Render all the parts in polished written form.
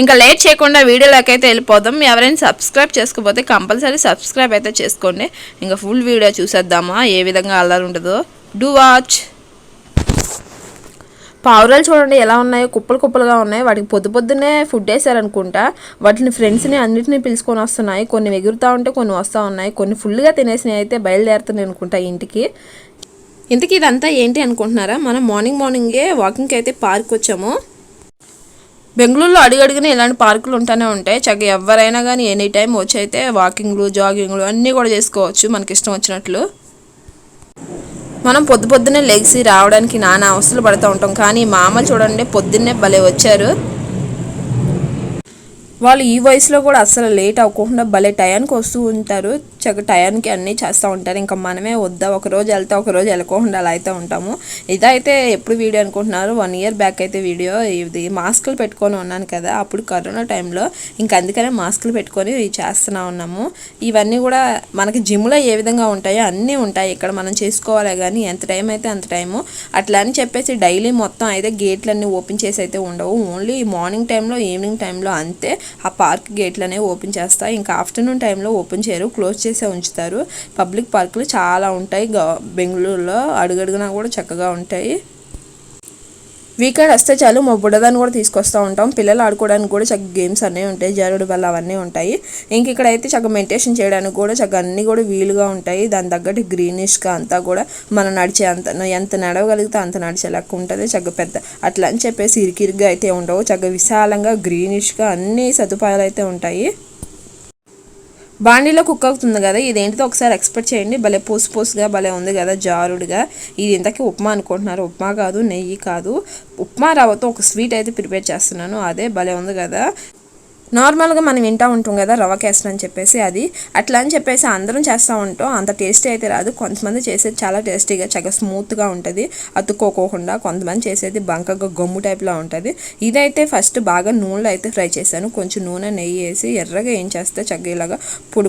ఇంకా లేట్ చేయకుండా వీడియోలోకి అయితే వెళ్ళిపోదాం. ఎవరైనా సబ్స్క్రైబ్ చేసుకోకపోతే కంపల్సరీ సబ్స్క్రైబ్ అయితే చేసుకోండి. ఇంకా ఫుల్ వీడియో చూసేద్దామా ఏ విధంగా అల్లరి ఉంటుందో. Do watch. పావురాలు చూడండి ఎలా ఉన్నాయో, కుప్పలు కుప్పలుగా ఉన్నాయి. వాటికి పొద్దున్నే ఫుడ్ వేసారనుకుంటా. వాటిని ఫ్రెండ్స్ని అన్నిటిని పిలుచుకొని వస్తున్నాయి. కొన్ని ఎగురుతూ ఉంటే కొన్ని వస్తూ ఉన్నాయి. కొన్ని ఫుల్గా తినేసినవి అయితే బయలుదేరుతున్నాయి అనుకుంటా ఇంటికి. ఇదంతా ఏంటి అనుకుంటున్నారా? మనం మార్నింగే వాకింగ్కి అయితే పార్క్ వచ్చాము. బెంగళూరులో అడుగడుగునే ఇలాంటి పార్కులు ఉంటూనే ఉంటాయి. చక్కగా ఎవరైనా కానీ ఎనీ టైం వచ్చి అయితే వాకింగ్లు జాగింగ్లు అన్నీ కూడా చేసుకోవచ్చు మనకి ఇష్టం వచ్చినట్లు. మనం పొద్దున్నే లెగ్సి రావడానికి నానా అవస్థలు పడుతూ ఉంటాం. కానీ మా అమ్మ చూడండి పొద్దున్నే భలే వచ్చారు. వాళ్ళు ఈ వయసులో కూడా అస్సలు లేట్ అవ్వకుండా భలే టయానికి వస్తూ ఉంటారు. టయానికి అన్నీ చేస్తూ ఉంటారు. ఇంకా మనమే వద్దా ఒకరోజు వెళ్తే ఒకరోజు వెళ్ళకోకుండా అలా అయితే ఉంటాము. ఇదైతే ఎప్పుడు వీడియో అనుకుంటున్నారు, 1 year బ్యాక్ అయితే వీడియో. ఇది మాస్కులు పెట్టుకొని ఉన్నాను కదా అప్పుడు కరోనా టైంలో. ఇంకా అందుకనే మాస్కులు పెట్టుకొని చేస్తూనే ఉన్నాము. ఇవన్నీ కూడా మనకి జిమ్లో ఏ విధంగా ఉంటాయో అన్నీ ఉంటాయి ఇక్కడ. మనం చేసుకోవాలి కానీ ఎంత టైం అయితే అంత టైము. అట్లా అని చెప్పేసి డైలీ మొత్తం అయితే గేట్లన్నీ ఓపెన్ చేసి అయితే ఉండవు. ఓన్లీ మార్నింగ్ టైంలో ఈవినింగ్ టైంలో అంతే ఆ పార్క్ గేట్లనే ఓపెన్ చేస్తాయి. ఇంకా ఆఫ్టర్నూన్ టైంలో ఓపెన్ చేయరు, క్లోజ్ చేసే ఉంచుతారు. పబ్లిక్ పార్కులు చాలా ఉంటాయి బెంగళూరులో. అడుగడుగునా కూడా చక్కగా ఉంటాయి. వీకెండ్ వస్తే చాలు మా బుడ్డదాన్ని కూడా తీసుకొస్తూ ఉంటాం. పిల్లలు ఆడుకోవడానికి కూడా చక్కగా గేమ్స్ అన్నీ ఉంటాయి, జారుడు బల్ల అవన్నీ ఉంటాయి. ఇంక ఇక్కడైతే చక్కగా మెడిటేషన్ చేయడానికి కూడా చక్కగా అన్నీ కూడా వీలుగా ఉంటాయి. దాని తగ్గట్టు గ్రీనిష్గా అంతా కూడా మనం నడిచే ఎంత నడవగలిగితే అంత నడిచే లెక్క ఉంటుంది. చక్కగా పెద్ద అట్లా అని చెప్పేసి ఇరికిరిగ్గా అయితే ఉండవు. చక్కగా విశాలంగా గ్రీనిష్గా అన్ని సదుపాయాలు అయితే ఉంటాయి. బాండీలో కుక్ అవుతుంది కదా, ఇదేంటిదో ఒకసారి ఎక్స్పెక్ట్ చేయండి. భలే పోసుగా భలే ఉంది కదా జారుడుగా. ఇది ఇంతకీ ఉప్మా అనుకుంటున్నారు. ఉప్మా కాదు, నెయ్యి కాదు, ఉప్మా రవ్వతో ఒక స్వీట్ అయితే ప్రిపేర్ చేస్తున్నాను. అదే భలే ఉంది కదా. నార్మల్గా మనం వింటూ ఉంటాం కదా రవ్వ కేసరి అని చెప్పేసి, అది అట్లా అని చెప్పేసి అందరం చేస్తూ ఉంటాం. అంత టేస్టీ అయితే రాదు. కొంతమంది చేసేది చాలా టేస్టీగా చక్కగా స్మూత్గా ఉంటుంది, అతుక్కోకుండా. కొంతమంది చేసేది బంకగా గమ్ము టైప్లో ఉంటుంది. ఇదైతే ఫస్ట్ బాగా నూనెలో అయితే ఫ్రై చేశాను. కొంచెం నూనె నెయ్యి వేసి ఎర్రగా ఏం చేస్తే చక్కగా ఇలాగా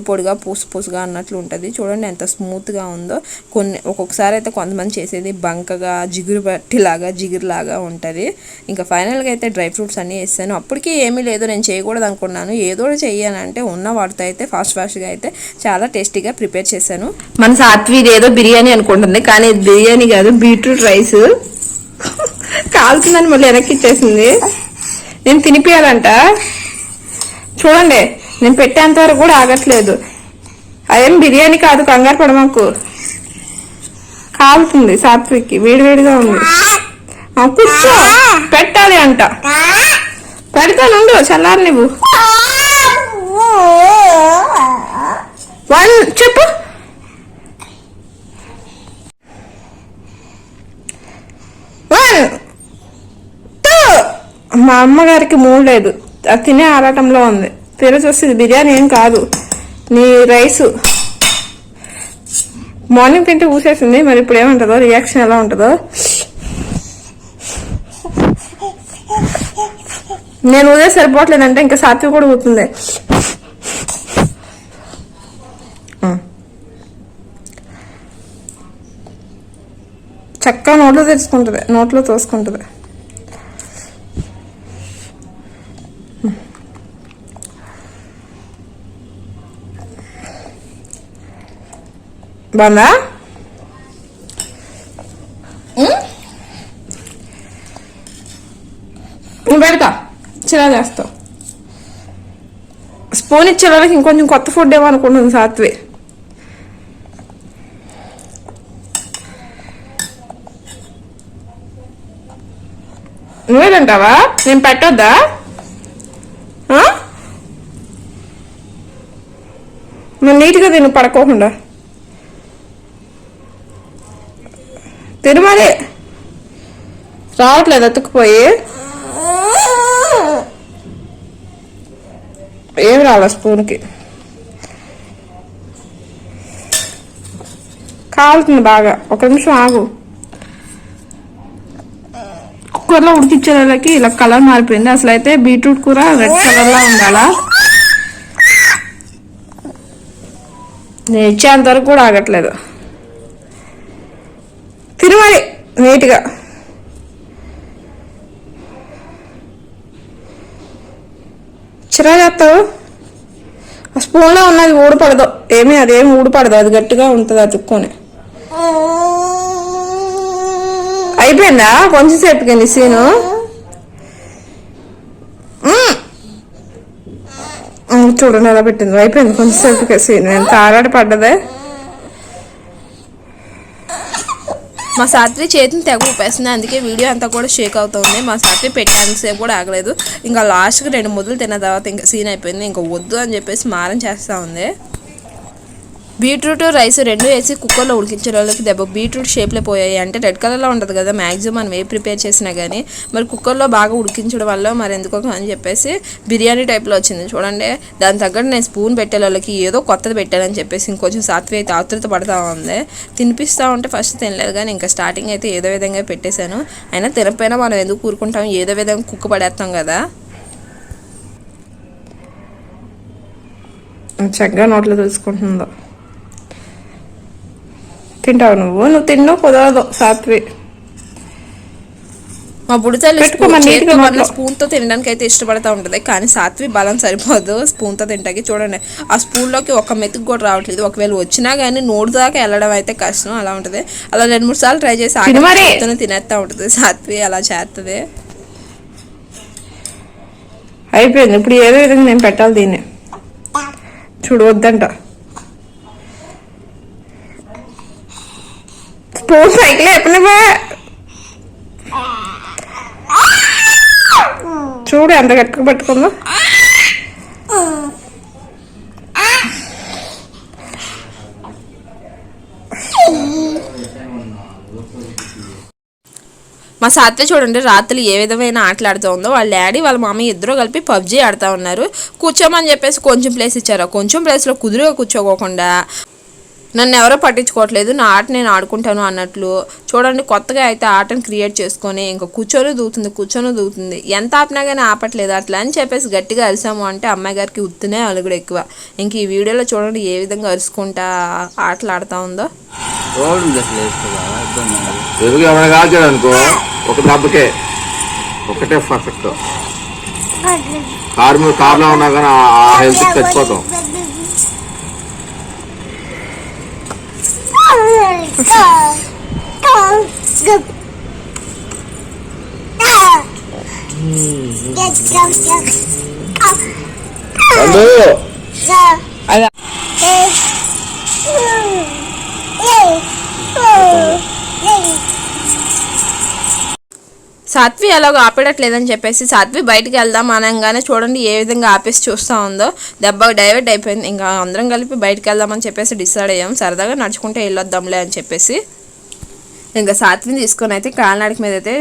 పొడిగా పూసుగా అన్నట్లు ఉంటుంది. చూడండి ఎంత స్మూత్గా ఉందో. ఒక్కొక్కసారి అయితే కొంతమంది చేసేది బంకగా జిగురులాగా ఉంటుంది. ఇంకా ఫైనల్గా అయితే డ్రై ఫ్రూట్స్ అన్నీ వేసాను. అప్పటికి ఏమీ లేదు, నేను చేయకూడదు అనుకున్నాను. ఏదో చెయ్యాలంటే ఉన్న వాటితో అయితే ఫాస్ట్గా అయితే చాలా టేస్టీగా ప్రిపేర్ చేశాను. మన సాత్వి ఏదో బిర్యానీ అనుకుంటుంది, కానీ ఇది బిర్యానీ కాదు, బీట్రూట్ రైస్. కాలుతుందని మళ్ళీ వెనక్కి ఇచ్చేసింది. నేను తినిపించాలంట. చూడండి నేను పెట్టేంత వరకు కూడా ఆగట్లేదు. అదేం బిర్యానీ కాదు, కంగారు పడమాకు. కాలుతుంది సాత్వికి, వేడివేడిగా ఉంది. కూర్చో, పెట్టాలి అంట. పెడతానుండు, చల్లారు నువ్వు. చెప్పు. మా అమ్మగారికి మూడు లేదు, అది తినే ఆరాటంలో ఉంది. తెరచి వస్తుంది. బిర్యానీ ఏం కాదు, నీ రైసు. మార్నింగ్ తింటే ఊసేసింది, మరి ఇప్పుడు ఏముంటుందో, రియాక్షన్ ఎలా ఉంటుందో. నేను ఊదే సరిపోవట్లేదంటే ఇంకా సాత్వి కూడా ఊతుంది. చక్కగా నోట్లో తెచ్చుకుంటుంది, నోట్లో తోసుకుంటుంది. బాగుందా? పెడతా, చిరా చేస్తావు. స్పూన్ ఇచ్చే వాళ్ళకి ఇంకొంచెం కొత్త ఫుడ్ ఏమో అనుకుంటుంది సాత్వి. నువ్వేదంటావా? నేను పెట్టొద్దా? నువ్వు నీట్గా తిను, పడుకోకుండా తిరుమలే. రావట్లేదు అతుక్కుపోయి. ఏం రావాలి స్పూన్కి. కాలుతుంది బాగా. ఒక నిమిషం ఆగు. కుక్కర్లో ఉడికిచ్చే వాళ్ళకి ఇలా కలర్ మారిపోయింది. అసలు అయితే బీట్రూట్ కూర రెడ్ కలర్లో ఉండాలా. నేను ఇచ్చేంత వరకు కూడా ఆగట్లేదు. తిరుమలి నీట్గా. చిరా చేస్తావు. ఆ స్పూన్లో ఉన్నది ఊడిపడదు, అదేమి ఊడిపడదు, అది గట్టిగా ఉంటుంది అతుక్కొని. అయిపోయిందా కొంచెం సేపుకి సీను? చూడండి ఎలా పెట్టింది. అయిపోయింది కొంచెం సేపుకి సీను. ఎంత ఆరాట పడ్డదే. మా సాత్వి చేతిని తెగ ఊపేస్తుంది, అందుకే వీడియో అంతా కూడా షేక్ అవుతుంది. మా సాత్వి పెట్టేంతసేపు కూడా ఆగలేదు. ఇంకా లాస్ట్కి 2 ముద్దలు తిన్న తర్వాత ఇంకా సీన్ అయిపోయింది. ఇంకా వద్దు అని చెప్పేసి మారం చేస్తూ ఉంది. బీట్రూట్ రైస్ 2 వేసి కుక్కర్లో ఉడికించే వాళ్ళకి దెబ్బ బీట్రూట్ షేప్లో పోయాయి. అంటే రెడ్ కలర్లో ఉంటుంది కదా మ్యాక్సిమం మనం ఏ ప్రిపేర్ చేసినా కానీ. మరి కుక్కర్లో బాగా ఉడికించడం వల్ల మరి ఎందుకో అని చెప్పేసి బిర్యానీ టైప్లో వచ్చింది చూడండి. దాని తగ్గట్టు నేను స్పూన్ పెట్టే వాళ్ళకి ఏదో కొత్తది పెట్టాలని చెప్పేసి ఇంకొంచెం సాత్వి అయితే ఆతృత పడుతూ ఉంది. తినిపిస్తూ ఉంటే ఫస్ట్ తినలేదు కానీ ఇంకా స్టార్టింగ్ అయితే ఏదో విధంగా పెట్టేశాను. అయినా తినకపోయినా మనం ఎందుకు కూరుకుంటాం, ఏదో విధంగా కుక్క పడేస్తాం కదా. చక్కగా నోట్లో తెలుసుకుంటుందో. తింటావు నువ్వు తిన్ను కుదరదు సాత్వి. మా బుడితల్లి స్పూన్తో తినడానికి అయితే ఇష్టపడతా ఉంటుంది, కానీ సాత్వి బలం సరిపోదు స్పూన్తో తింటాకి. చూడండి ఆ స్పూన్లోకి ఒక మెతుకు కూడా రావట్లేదు. ఒకవేళ వచ్చినా కానీ నోటు దాకా వెళ్ళడం అయితే కష్టం, అలా ఉంటుంది. అలా 2-3 సార్లు ట్రై చేసి ఆటోనే తినేస్తూ ఉంటుంది సాత్వి, అలా చేస్తుంది. అయిపోయింది ఇప్పుడు ఏదో విధంగా నేను పెట్టాలి దీన్ని. చూడు వద్దంట. స్పూన్ సైకిల్ ఎప్పనివే చూడు ఎంత గట్టిగా పట్టుకుందో. మా సాత్వి చూడండి రాత్రి ఏ విధమైన ఆటలు ఆడుతూ ఉందో. వాళ్ళ డాడీ వాళ్ళ మమ్మీ ఇద్దరు కలిపి పబ్జీ ఆడుతూ ఉన్నారు. కూర్చోమని చెప్పేసి కొంచెం ప్లేస్ ఇచ్చారు. కొంచెం ప్లేస్లో కుదురుగా కూర్చోకోకుండా నన్ను ఎవరో పట్టించుకోవట్లేదు, నా ఆట నేను ఆడుకుంటాను అన్నట్లు. చూడండి కొత్తగా అయితే ఆటను క్రియేట్ చేసుకొని ఇంకా కూర్చొని దూకుతుంది. ఎంత ఆపినా కానీ ఆపట్లేదు. అట్లా అని చెప్పేసి గట్టిగా అరిసాము అంటే అమ్మాయి గారికి ఉత్తునే అలుగుడు ఎక్కువ. ఇంక ఈ వీడియోలో చూడండి ఏ విధంగా అరుచుకుంటా ఆటలు ఆడుతూ ఉందో. ఒక దెబ్బకే ఒకటే పర్ఫెక్ట్. కార్లో ఉన్నా కానీ ఆ హెల్త్ చచ్చిపోతాం. సాత్వి అలాగ ఆపేటట్లేదని చెప్పేసి సాత్వి బయటికి వెళ్దాం అనగానే చూడండి ఏ విధంగా ఆపేసి చూస్తూ ఉందో. దెబ్బ డైవర్ట్ అయిపోయింది. ఇంకా అందరం కలిపి బయటికి వెళ్దామని చెప్పేసి డిసైడ్ అయ్యాం. సరదాగా నడుచుకుంటే వెళ్ళొద్దాంలే అని చెప్పేసి ఇంకా సాత్విని తీసుకొని అయితే కాలినడక మీద అయితే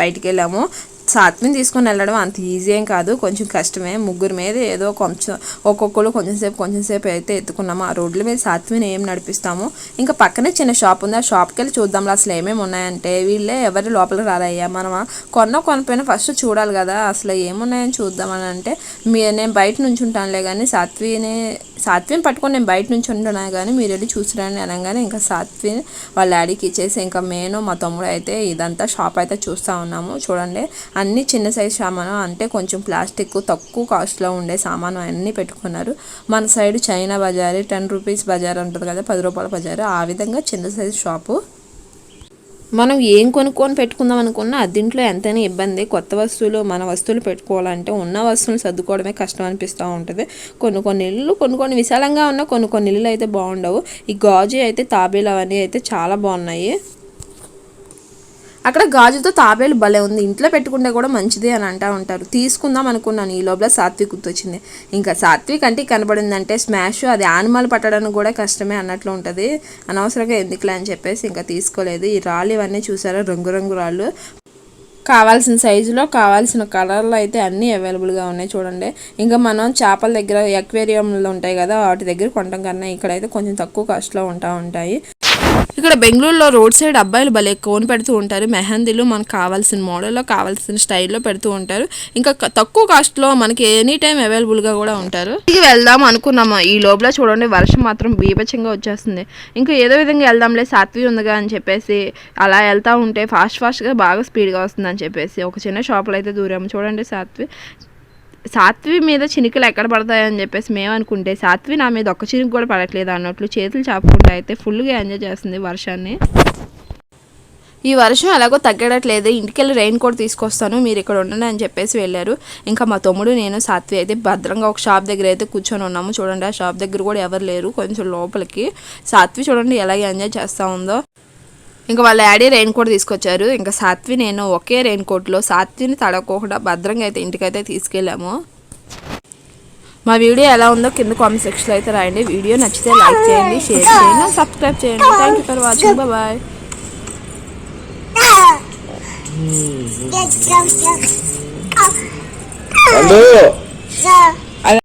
బయటికి వెళ్ళాము. సాత్విని తీసుకొని వెళ్ళడం అంత ఈజీ ఏం కాదు, కొంచెం కష్టమే. ముగ్గురు మీద ఏదో కొంచెం ఒక్కొక్కరు కొంచెం సేపు అయితే ఎత్తుకున్నాము. ఆ రోడ్ల మీద సాత్విని ఏం నడిపిస్తాము. ఇంకా పక్కనే చిన్న షాప్ ఉంది, ఆ షాప్కి వెళ్ళి చూద్దాంలో అసలు ఏమేమి ఉన్నాయంటే. వీళ్ళే ఎవరి లోపలికి రాలయ్యా, మనం కొనపోయినా ఫస్ట్ చూడాలి కదా అసలు ఏమున్నాయని చూద్దామని అంటే నేను బయట నుంచి ఉంటానులే కానీ సాత్విని పట్టుకొని నేను బయట నుంచి ఉంటున్నా కానీ మీరు వెళ్ళి చూసిరండి అనగానే ఇంకా సాత్విని వాళ్ళ డాడీకి ఇచ్చేసి ఇంకా నేను మా తమ్ముడు అయితే ఇదంతా షాప్ అయితే చూస్తూ ఉన్నాము. చూడండి అన్నీ చిన్న సైజు సామాను, అంటే కొంచెం ప్లాస్టిక్ తక్కువ కాస్ట్లో ఉండే సామాను అన్నీ పెట్టుకున్నారు. మన సైడ్ చైనా బజారు 10 రూపీస్ బజార్ ఉంటుంది కదా, 10 రూపాయల బజారు, ఆ విధంగా చిన్న సైజు షాపు. మనం ఏం కొనుక్కొని పెట్టుకుందాం అనుకున్నా అదింట్లో ఎంతైనా ఇబ్బంది. కొత్త వస్తువులు మన వస్తువులు పెట్టుకోవాలంటే ఉన్న వస్తువులు సర్దుకోవడమే కష్టం అనిపిస్తూ ఉంటుంది. కొన్ని ఇళ్ళు విశాలంగా ఉన్న కొన్ని ఇళ్ళు అయితే బాగుండవు. ఈ గాజు అయితే తాబేలు అవన్నీ అయితే చాలా బాగున్నాయి. అక్కడ గాజుతో తాబేలు భలే ఉంది, ఇంట్లో పెట్టుకుంటే కూడా మంచిది అని అంటూ ఉంటారు. తీసుకుందాం అనుకున్నాను, ఈ లోపల సాత్విక్ గుర్తొచ్చింది. ఇంకా సాత్విక్ అంటే కనబడిందంటే స్మాష్, అది యానిమల్ పట్టడానికి కూడా కష్టమే అన్నట్లు ఉంటుంది. అనవసరంగా ఎందుకులే అని చెప్పేసి ఇంకా తీసుకోలేదు. ఈ రాళ్ళు ఇవన్నీ చూసారా, రంగురంగు రాళ్ళు, కావాల్సిన సైజులో కావాల్సిన కలర్లో అయితే అన్నీ అవైలబుల్గా ఉన్నాయి. చూడండి ఇంకా మనం చేపల దగ్గర ఎక్వేరియంలో ఉంటాయి కదా వాటి దగ్గర కొనడం కన్నా ఇక్కడైతే కొంచెం తక్కువ కాస్ట్లో ఉంటాయి. ఇక్కడ బెంగళూరులో రోడ్ సైడ్ అబ్బాయిలు భలే కోన్ పెడుతూ ఉంటారు. మెహందీలు మనకు కావాల్సిన మోడల్లో కావాల్సిన స్టైల్లో పెడుతూ ఉంటారు. ఇంకా తక్కువ కాస్ట్లో మనకి ఎనీ టైం అవైలబుల్గా కూడా ఉంటారు. ఇంటికి వెళ్దాం అనుకున్నాము, ఈ లోపల చూడండి వర్షం మాత్రం బీభత్సంగా వచ్చేస్తుంది. ఇంకా ఏదో విధంగా వెళ్దాంలే సాత్వి ఉందిగా అని చెప్పేసి అలా వెళ్తూ ఉంటే ఫాస్ట్గా బాగా స్పీడ్గా వస్తుందని చెప్పేసి ఒక చిన్న షాపులో అయితే దూరాము. చూడండి సాత్వి సాత్వి మీద చినుకులు ఎక్కడ పడతాయని చెప్పేసి మేము అనుకుంటే సాత్వి నా మీద ఒక్క చినుకు కూడా పడట్లేదు అన్నట్లు చేతులు చాపుకుంటూ అయితే ఫుల్గా ఎంజాయ్ చేస్తుంది వర్షాన్ని. ఈ వర్షం ఎలాగో తగ్గట్లేదు, ఇంటికెళ్ళి రెయిన్ కోట్ తీసుకొస్తాను మీరు ఇక్కడ ఉండండి అని చెప్పేసి వెళ్ళారు. ఇంకా మా తమ్ముడు నేను సాత్వి అయితే భద్రంగా ఒక షాప్ దగ్గర అయితే కూర్చొని ఉన్నాము. చూడండి ఆ షాప్ దగ్గర కూడా ఎవరు లేరు, కొంచెం లోపలికి. సాత్వి చూడండి ఎలాగే ఎంజాయ్ చేస్తూ ఉందో. ఇంకా వాళ్ళ డాడీ రెయిన్ కోట్ తీసుకొచ్చారు. ఇంకా సాత్వి నేను ఒకే రెయిన్ కోట్లో సాత్విని తడవకోకుండా భద్రంగా అయితే ఇంటికైతే తీసుకెళ్ళాము. మా వీడియో ఎలా ఉందో కింద కామెంట్ సెక్షన్లో అయితే రాయండి. వీడియో నచ్చితే లైక్ చేయండి, షేర్ చేయండి, సబ్స్క్రైబ్ చేయండి. Thank you for watching. Bye. Hello.